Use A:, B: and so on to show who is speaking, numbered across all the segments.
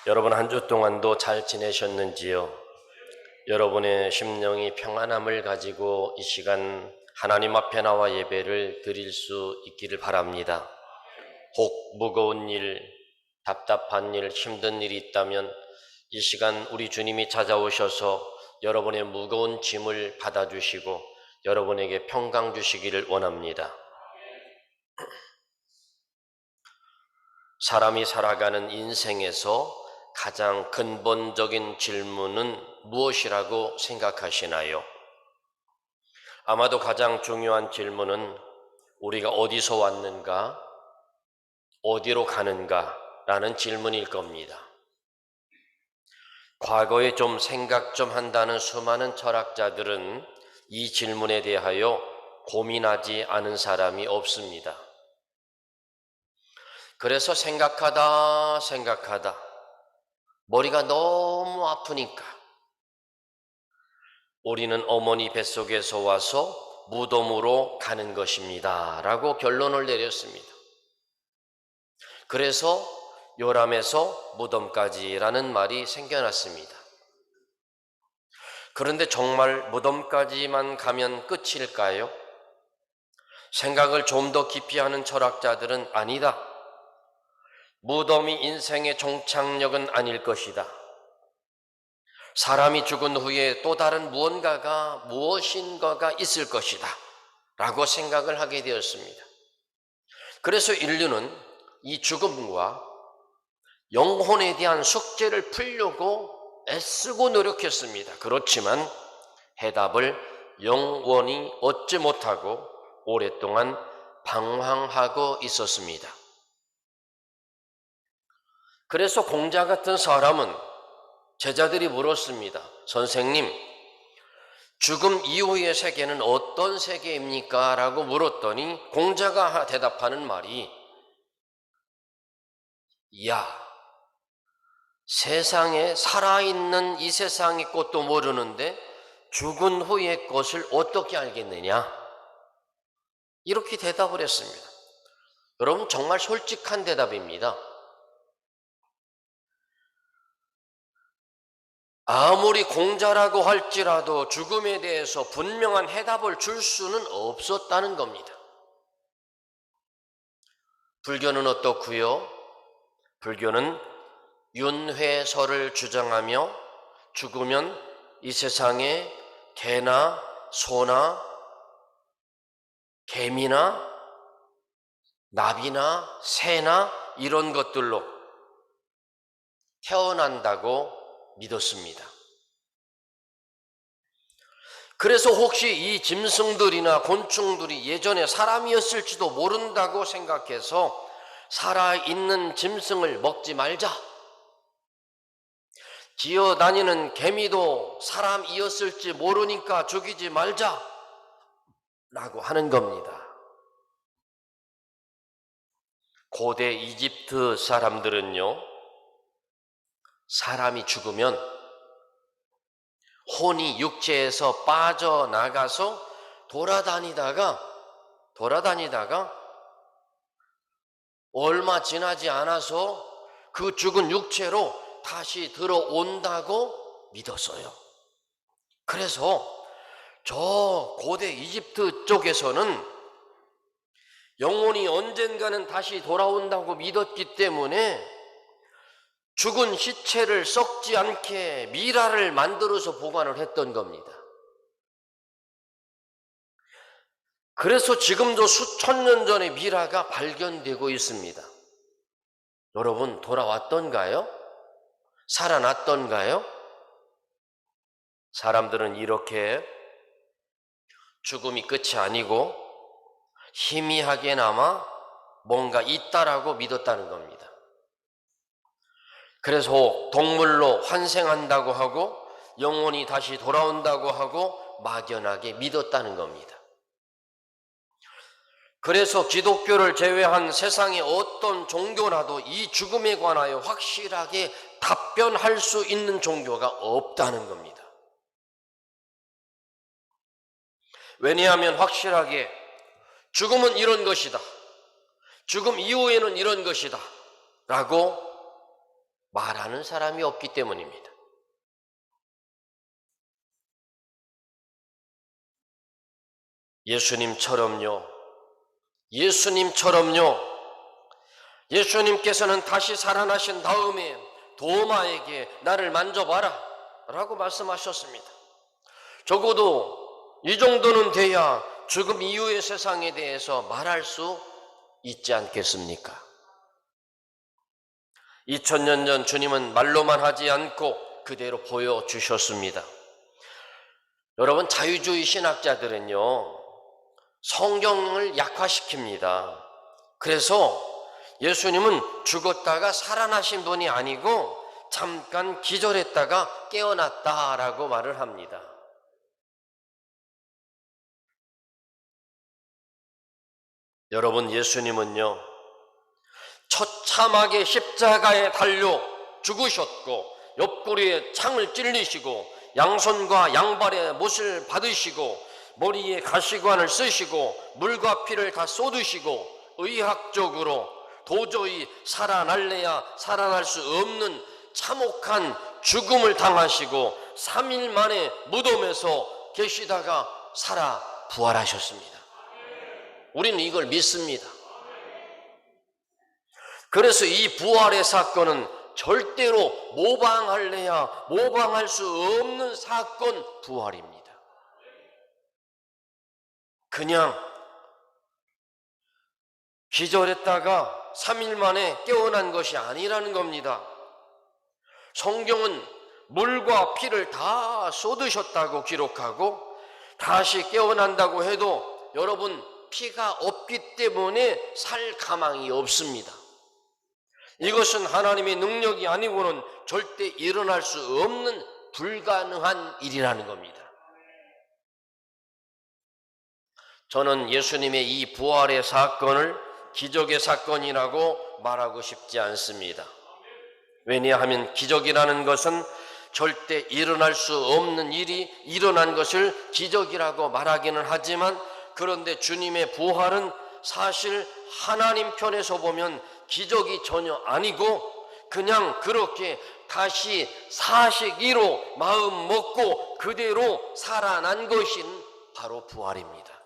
A: 여러분 한 주 동안도 잘 지내셨는지요? 여러분의 심령이 평안함을 가지고 이 시간 하나님 앞에 나와 예배를 드릴 수 있기를 바랍니다. 혹 무거운 일, 답답한 일, 힘든 일이 있다면 이 시간 우리 주님이 찾아오셔서 여러분의 무거운 짐을 받아주시고 여러분에게 평강 주시기를 원합니다. 사람이 살아가는 인생에서 가장 근본적인 질문은 무엇이라고 생각하시나요? 아마도 가장 중요한 질문은 우리가 어디서 왔는가, 어디로 가는가 라는 질문일 겁니다. 과거에 좀 생각 좀 한다는 수많은 철학자들은 이 질문에 대하여 고민하지 않은 사람이 없습니다. 그래서 생각하다 머리가 너무 아프니까 우리는 어머니 뱃속에서 와서 무덤으로 가는 것입니다 라고 결론을 내렸습니다. 그래서 요람에서 무덤까지라는 말이 생겨났습니다. 그런데 정말 무덤까지만 가면 끝일까요? 생각을 좀 더 깊이 하는 철학자들은 아니다. 무덤이 인생의 종착역은 아닐 것이다. 사람이 죽은 후에 또 다른 무엇인가가 있을 것이다 라고 생각을 하게 되었습니다. 그래서 인류는 이 죽음과 영혼에 대한 숙제를 풀려고 애쓰고 노력했습니다. 그렇지만 해답을 영원히 얻지 못하고 오랫동안 방황하고 있었습니다. 그래서 공자 같은 사람은 제자들이 물었습니다. 선생님, 죽음 이후의 세계는 어떤 세계입니까? 라고 물었더니 공자가 대답하는 말이 세상에 살아있는 이 세상의 것도 모르는데 죽은 후의 것을 어떻게 알겠느냐? 이렇게 대답을 했습니다. 여러분 정말 솔직한 대답입니다. 아무리 공자라고 할지라도 죽음에 대해서 분명한 해답을 줄 수는 없었다는 겁니다. 불교는 어떻고요? 불교는 윤회설을 주장하며 죽으면 이 세상에 개나 소나 개미나 나비나 새나 이런 것들로 태어난다고 믿었습니다. 그래서 혹시 이 짐승들이나 곤충들이 예전에 사람이었을지도 모른다고 생각해서 살아있는 짐승을 먹지 말자. 기어다니는 개미도 사람이었을지 모르니까 죽이지 말자 라고 하는 겁니다. 고대 이집트 사람들은요, 사람이 죽으면 혼이 육체에서 빠져나가서 돌아다니다가 얼마 지나지 않아서 그 죽은 육체로 다시 들어온다고 믿었어요. 그래서 저 고대 이집트 쪽에서는 영혼이 언젠가는 다시 돌아온다고 믿었기 때문에 죽은 시체를 썩지 않게 미라를 만들어서 보관을 했던 겁니다. 그래서 지금도 수천 년 전의 미라가 발견되고 있습니다. 여러분 돌아왔던가요? 살아났던가요? 사람들은 이렇게 죽음이 끝이 아니고 희미하게나마 뭔가 있다라고 믿었다는 겁니다. 그래서 동물로 환생한다고 하고 영혼이 다시 돌아온다고 하고 막연하게 믿었다는 겁니다. 그래서 기독교를 제외한 세상의 어떤 종교라도 이 죽음에 관하여 확실하게 답변할 수 있는 종교가 없다는 겁니다. 왜냐하면 확실하게 죽음은 이런 것이다, 죽음 이후에는 이런 것이다 라고 말하는 사람이 없기 때문입니다. 예수님처럼요. 예수님께서는 다시 살아나신 다음에 도마에게 나를 만져봐라 라고 말씀하셨습니다. 적어도 이 정도는 돼야 죽음 이후의 세상에 대해서 말할 수 있지 않겠습니까? 2000년 전 주님은 말로만 하지 않고 그대로 보여주셨습니다. 여러분, 자유주의 신학자들은요, 성경을 약화시킵니다. 그래서 예수님은 죽었다가 살아나신 분이 아니고 잠깐 기절했다가 깨어났다라고 말을 합니다. 여러분, 예수님은요, 처참하게 십자가에 달려 죽으셨고 옆구리에 창을 찔리시고 양손과 양발에 못을 받으시고 머리에 가시관을 쓰시고 물과 피를 다 쏟으시고 의학적으로 도저히 살아날래야 살아날 수 없는 참혹한 죽음을 당하시고 3일 만에 무덤에서 계시다가 살아 부활하셨습니다. 우리는 이걸 믿습니다. 그래서 이 부활의 사건은 절대로 모방할래야 모방할 수 없는 사건, 부활입니다. 그냥 기절했다가 3일 만에 깨어난 것이 아니라는 겁니다. 성경은 물과 피를 다 쏟으셨다고 기록하고 다시 깨어난다고 해도 여러분, 피가 없기 때문에 살 가망이 없습니다. 이것은 하나님의 능력이 아니고는 절대 일어날 수 없는 불가능한 일이라는 겁니다. 저는 예수님의 이 부활의 사건을 기적의 사건이라고 말하고 싶지 않습니다. 왜냐하면 기적이라는 것은 절대 일어날 수 없는 일이 일어난 것을 기적이라고 말하기는 하지만, 그런데 주님의 부활은 사실 하나님 편에서 보면 기적이 전혀 아니고 그냥 그렇게 다시 사시기로 마음 먹고 그대로 살아난 것이 바로 부활입니다.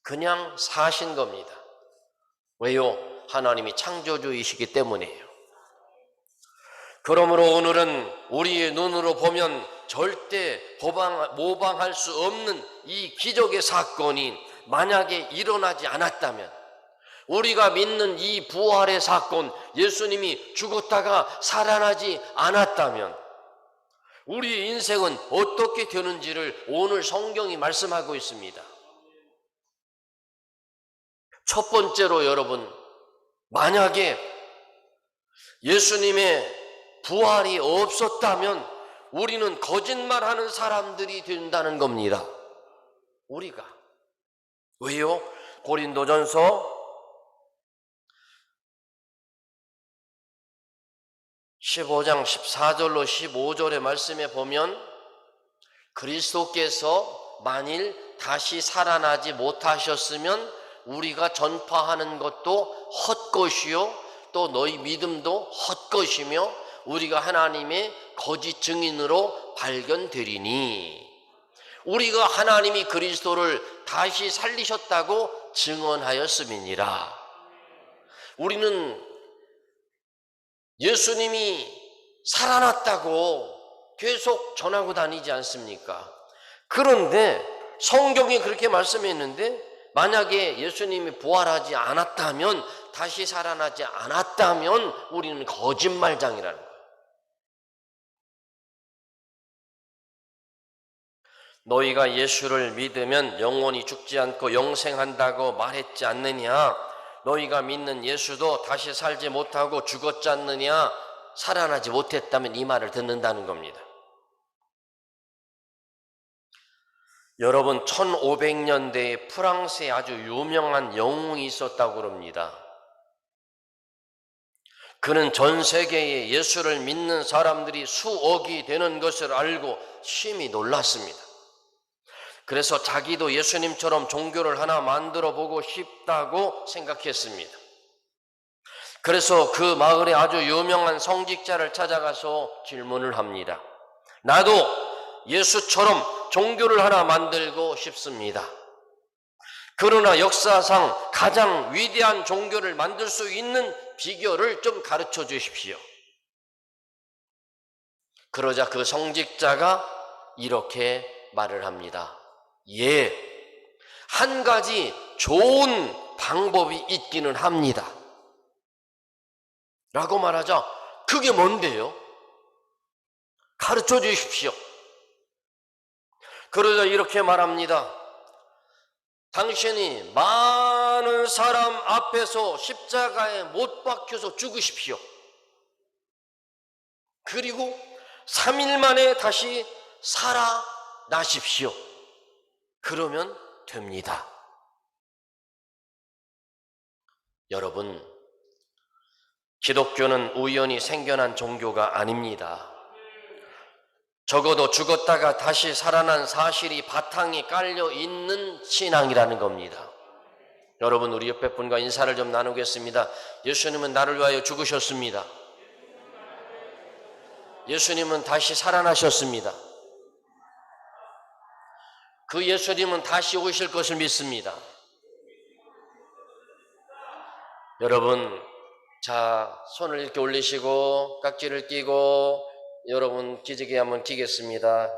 A: 그냥 사신 겁니다. 왜요? 하나님이 창조주이시기 때문이에요. 그러므로 오늘은 우리의 눈으로 보면 절대 모방할 수 없는 이 기적의 사건이 만약에 일어나지 않았다면, 우리가 믿는 이 부활의 사건, 예수님이 죽었다가 살아나지 않았다면 우리의 인생은 어떻게 되는지를 오늘 성경이 말씀하고 있습니다. 첫 번째로 여러분, 만약에 예수님의 부활이 없었다면 우리는 거짓말하는 사람들이 된다는 겁니다. 우리가. 왜요? 고린도전서 15장 14절로 15절의 말씀에 보면 그리스도께서 만일 다시 살아나지 못하셨으면 우리가 전파하는 것도 헛것이요 또 너희 믿음도 헛것이며 우리가 하나님의 거짓 증인으로 발견되리니, 우리가 하나님이 그리스도를 다시 살리셨다고 증언하였음이니라. 우리는 예수님이 살아났다고 계속 전하고 다니지 않습니까? 그런데 성경이 그렇게 말씀했는데 만약에 예수님이 부활하지 않았다면, 다시 살아나지 않았다면 우리는 거짓말장이라는 거예요. 너희가 예수를 믿으면 영원히 죽지 않고 영생한다고 말했지 않느냐? 너희가 믿는 예수도 다시 살지 못하고 죽었지 않느냐? 살아나지 못했다면 이 말을 듣는다는 겁니다. 여러분, 1500년대에 프랑스에 아주 유명한 영웅이 있었다고 합니다. 그는 전 세계에 예수를 믿는 사람들이 수억이 되는 것을 알고 심히 놀랐습니다. 그래서 자기도 예수님처럼 종교를 하나 만들어 보고 싶다고 생각했습니다. 그래서 그 마을에 아주 유명한 성직자를 찾아가서 질문을 합니다. 나도 예수처럼 종교를 하나 만들고 싶습니다. 그러나 역사상 가장 위대한 종교를 만들 수 있는 비결을 좀 가르쳐 주십시오. 그러자 그 성직자가 이렇게 말을 합니다. 예, 한 가지 좋은 방법이 있기는 합니다. 라고 말하자 그게 뭔데요? 가르쳐 주십시오. 그러자 이렇게 말합니다. 당신이 많은 사람 앞에서 십자가에 못 박혀서 죽으십시오. 그리고 3일 만에 다시 살아나십시오. 그러면 됩니다. 여러분, 기독교는 우연히 생겨난 종교가 아닙니다. 적어도 죽었다가 다시 살아난 사실이 바탕이 깔려 있는 신앙이라는 겁니다. 여러분, 우리 옆에 분과 인사를 좀 나누겠습니다. 예수님은 나를 위하여 죽으셨습니다. 예수님은 다시 살아나셨습니다. 그 예수님은 다시 오실 것을 믿습니다. 여러분, 자, 손을 이렇게 올리시고 깍지를 끼고 여러분 기지개 한번 끼겠습니다.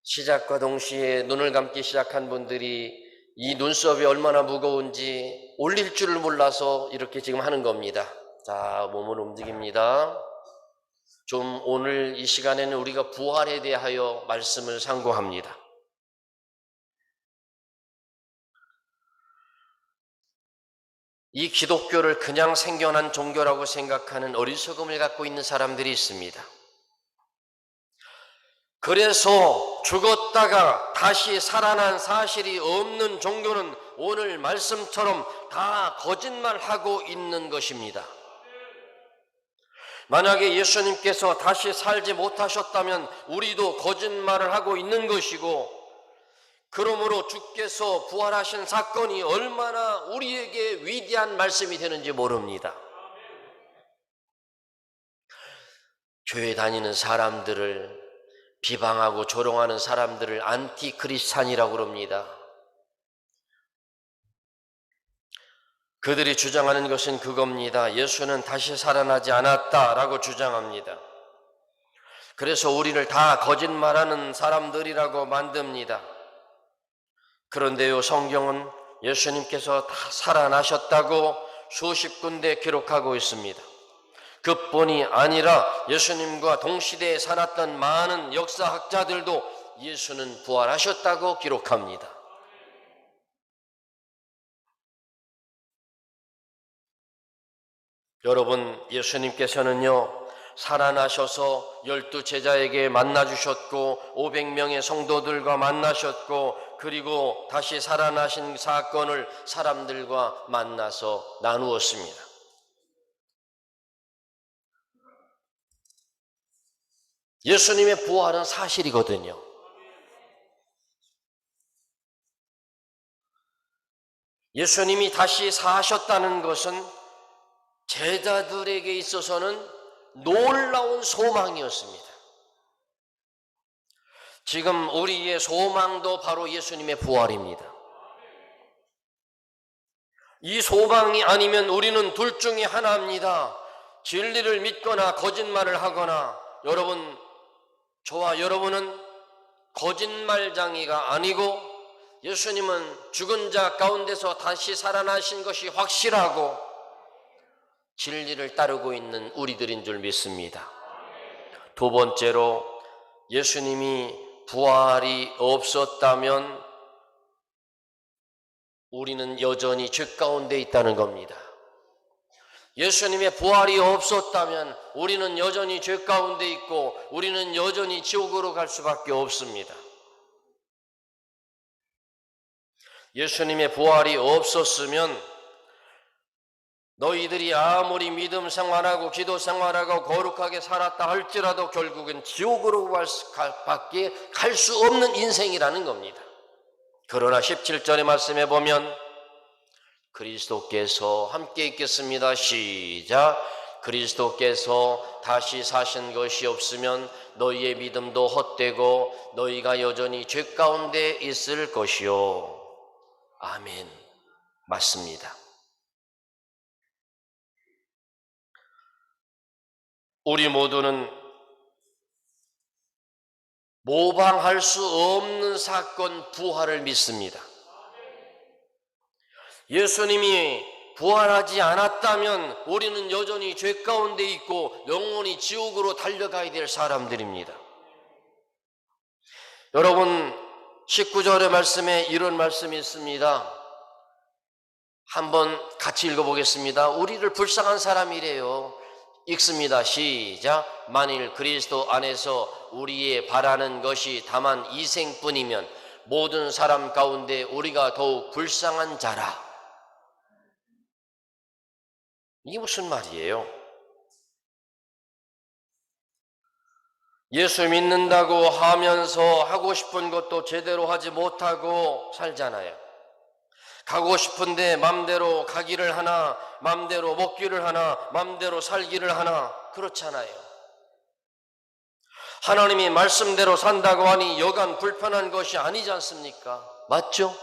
A: 시작과 동시에 눈을 감기 시작한 분들이 이 눈썹이 얼마나 무거운지 올릴 줄을 몰라서 이렇게 지금 하는 겁니다. 자, 몸을 움직입니다. 좀 오늘 이 시간에는 우리가 부활에 대하여 말씀을 상고합니다. 이 기독교를 그냥 생겨난 종교라고 생각하는 어리석음을 갖고 있는 사람들이 있습니다. 그래서 죽었다가 다시 살아난 사실이 없는 종교는 오늘 말씀처럼 다 거짓말하고 있는 것입니다. 만약에 예수님께서 다시 살지 못하셨다면 우리도 거짓말을 하고 있는 것이고, 그러므로 주께서 부활하신 사건이 얼마나 우리에게 위대한 말씀이 되는지 모릅니다. 교회 다니는 사람들을 비방하고 조롱하는 사람들을 안티크리스찬이라고 그럽니다. 그들이 주장하는 것은 그겁니다. 예수는 다시 살아나지 않았다라고 주장합니다. 그래서 우리를 다 거짓말하는 사람들이라고 만듭니다. 그런데요, 성경은 예수님께서 다 살아나셨다고 수십 군데 기록하고 있습니다. 그뿐이 아니라 예수님과 동시대에 살았던 많은 역사학자들도 예수는 부활하셨다고 기록합니다. 여러분, 예수님께서는요, 살아나셔서 12제자에게 만나주셨고 500명의 성도들과 만나셨고, 그리고 다시 살아나신 사건을 사람들과 만나서 나누었습니다. 예수님의 부활은 사실이거든요. 예수님이 다시 사셨다는 것은 제자들에게 있어서는 놀라운 소망이었습니다. 지금 우리의 소망도 바로 예수님의 부활입니다. 이 소망이 아니면 우리는 둘 중에 하나입니다. 진리를 믿거나 거짓말을 하거나. 여러분, 저와 여러분은 거짓말쟁이가 아니고 예수님은 죽은 자 가운데서 다시 살아나신 것이 확실하고 진리를 따르고 있는 우리들인 줄 믿습니다. 두 번째로, 예수님이 부활이 없었다면 우리는 여전히 죄 가운데 있다는 겁니다. 예수님의 부활이 없었다면 우리는 여전히 죄 가운데 있고 우리는 여전히 지옥으로 갈 수밖에 없습니다. 예수님의 부활이 없었으면 너희들이 아무리 믿음 생활하고 기도 생활하고 거룩하게 살았다 할지라도 결국은 지옥으로 밖에 갈 수 없는 인생이라는 겁니다. 그러나 17절의 말씀에 보면 그리스도께서 함께 읽겠습니다. 시작. 그리스도께서 다시 사신 것이 없으면 너희의 믿음도 헛되고 너희가 여전히 죄 가운데 있을 것이요. 아멘. 맞습니다. 우리 모두는 모방할 수 없는 사건 부활을 믿습니다. 예수님이 부활하지 않았다면 우리는 여전히 죄 가운데 있고 영원히 지옥으로 달려가야 될 사람들입니다. 여러분, 19절의 말씀에 이런 말씀이 있습니다. 한번 같이 읽어보겠습니다. 우리를 불쌍한 사람이래요. 읽습니다. 시작. 만일 그리스도 안에서 우리의 바라는 것이 다만 이생뿐이면 모든 사람 가운데 우리가 더욱 불쌍한 자라. 이게 무슨 말이에요? 예수 믿는다고 하면서 하고 싶은 것도 제대로 하지 못하고 살잖아요. 가고 싶은데 맘대로 가기를 하나, 맘대로 먹기를 하나, 맘대로 살기를 하나, 그렇잖아요. 하나님이 말씀대로 산다고 하니 여간 불편한 것이 아니지 않습니까? 맞죠?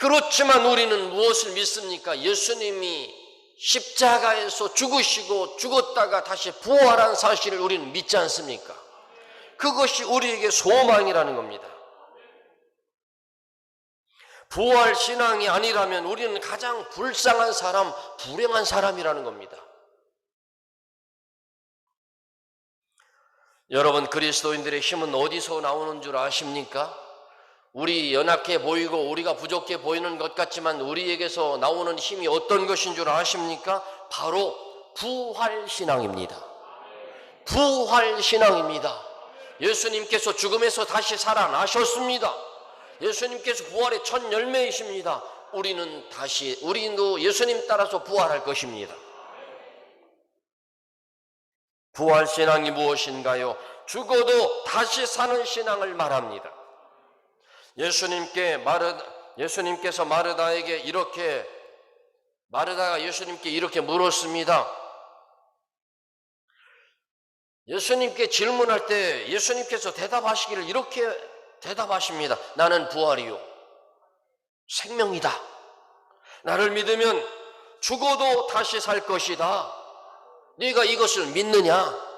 A: 그렇지만 우리는 무엇을 믿습니까? 예수님이 십자가에서 죽으시고 죽었다가 다시 부활한 사실을 우리는 믿지 않습니까? 그것이 우리에게 소망이라는 겁니다. 부활 신앙이 아니라면 우리는 가장 불쌍한 사람, 불행한 사람이라는 겁니다. 여러분, 그리스도인들의 힘은 어디서 나오는 줄 아십니까? 우리 연약해 보이고 우리가 부족해 보이는 것 같지만 우리에게서 나오는 힘이 어떤 것인 줄 아십니까? 바로 부활신앙입니다. 부활신앙입니다. 예수님께서 죽음에서 다시 살아나셨습니다. 예수님께서 부활의 첫 열매이십니다. 우리도 예수님 따라서 부활할 것입니다. 부활신앙이 무엇인가요? 죽어도 다시 사는 신앙을 말합니다. 예수님께서 마르다가 예수님께 이렇게 물었습니다. 예수님께 질문할 때 예수님께서 대답하시기를 이렇게 대답하십니다. 나는 부활이요 생명이다. 나를 믿으면 죽어도 다시 살 것이다. 네가 이것을 믿느냐?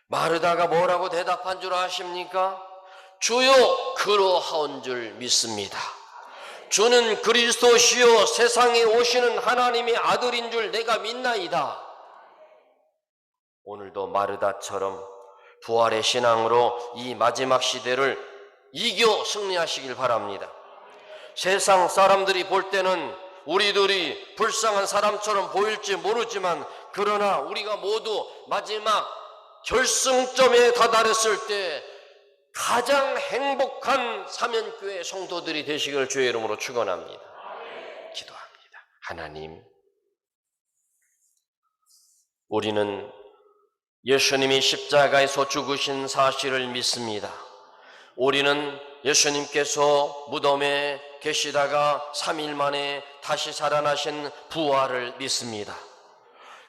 A: 마르다가 뭐라고 대답한 줄 아십니까? 주여, 그러하온 줄 믿습니다. 주는 그리스도시요 세상에 오시는 하나님의 아들인 줄 내가 믿나이다. 오늘도 마르다처럼 부활의 신앙으로 이 마지막 시대를 이겨 승리하시길 바랍니다. 세상 사람들이 볼 때는 우리들이 불쌍한 사람처럼 보일지 모르지만 그러나 우리가 모두 마지막 결승점에 다다랐을 때 가장 행복한 사면교회 성도들이 되시기를 주의 이름으로 축원합니다. 기도합니다. 하나님, 우리는 예수님이 십자가에서 죽으신 사실을 믿습니다. 우리는 예수님께서 무덤에 계시다가 3일 만에 다시 살아나신 부활을 믿습니다.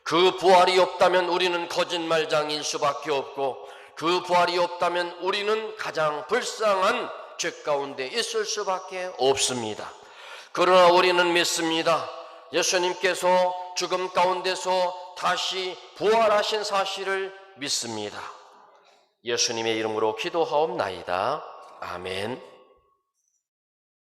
A: 그 부활이 없다면 우리는 거짓말장일 수밖에 없고 그 부활이 없다면 우리는 가장 불쌍한 죄 가운데 있을 수밖에 없습니다. 그러나 우리는 믿습니다. 예수님께서 죽음 가운데서 다시 부활하신 사실을 믿습니다. 예수님의 이름으로 기도하옵나이다. 아멘.